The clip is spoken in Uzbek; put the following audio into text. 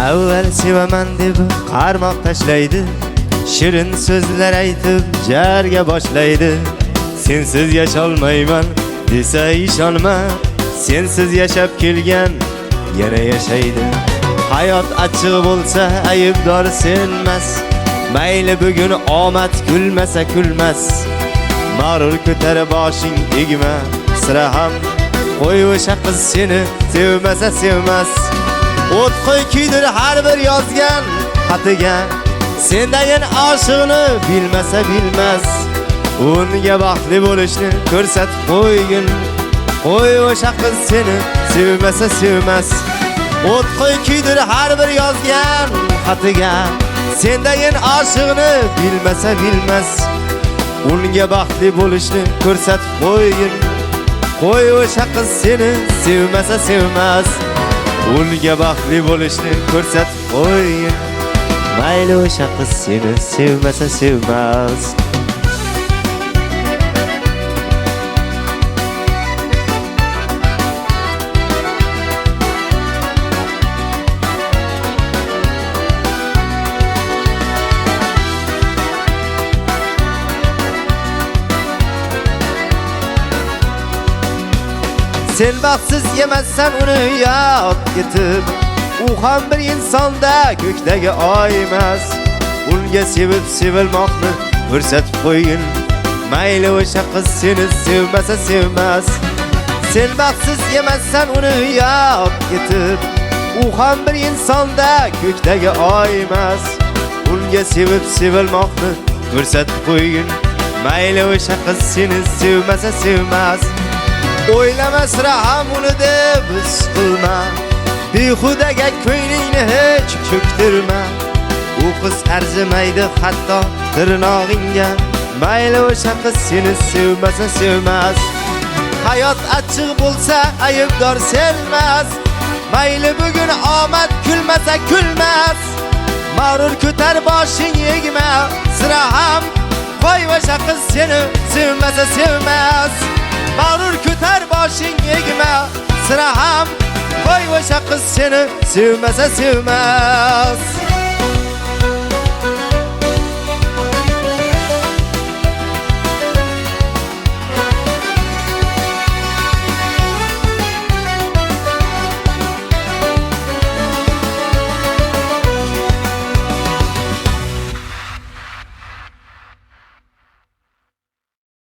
Avval sevaman deb qarmoq tashlaydi, shirin so'zlar aytib jarga boshlaydi. Sensiz yasholmayman desa ishonma, sensiz yashab kelgan yana yashaydi. Hayot achchiq bo'lsa aybdor senmas, mayli bugun omad kulmasa kulmas. Mag'rur ko'tar boshing egma, sira ham qo'y o'sha qiz seni sevmasa sevmas. O't qo'y kuydir har bir yozgan xatiga, sendayin oshiqni bilmasa bilmas. Unga baxtli bo'lishni ko'rsatib qo'ygin, qo'y o'sha qiz seni sevmasa sevmas. O't qo'y kuydir har bir yozgan xatiga, sendayin oshiqni bilmasa bilmas. Unga baxtli bo'lishni ko'rsatib qo'ygin, qo'y o'sha qiz seni sevmasa sevmas. Unga baxtli bo'lishni ko'rsatib qo'ygin, mayli o'sha qiz seni sevmasa sevmas. Sen baxtsiz emassan uni yod ketib, u ham bir insonda ko'kdagi oy emas. Unga sevib sevilmoqni ko'rsatib qo'ygin, mayli o'sha qiz seni sevmasa sevmas. Sen baxtsiz emassan uni yod ketib, u ham bir insonda ko'kdagi oy emas. Unga sevib sevilmoqni ko'rsatib qo'ygin, mayli o'sha qiz seni sevmasa sevmas. O'ylama sira ham uni deb siqilma, behudaga ko'nglingni hech cho'ktirma. U qiz arzimaydi hatto tirnog'ingga, mayli o'sha qiz seni sevmasa sevmas. Hayot achchiq bo'lsa aybdor senmas, mayli bugun omad kulmasa kulmas. Mag'rur ko'tar boshing egma, sira ham qo'y o'sha qiz seni sevmasa sevmas. Mag'rur ko'tar boshing egma, sira ham qo'y o'sha qiz seni sevmasa sevmas.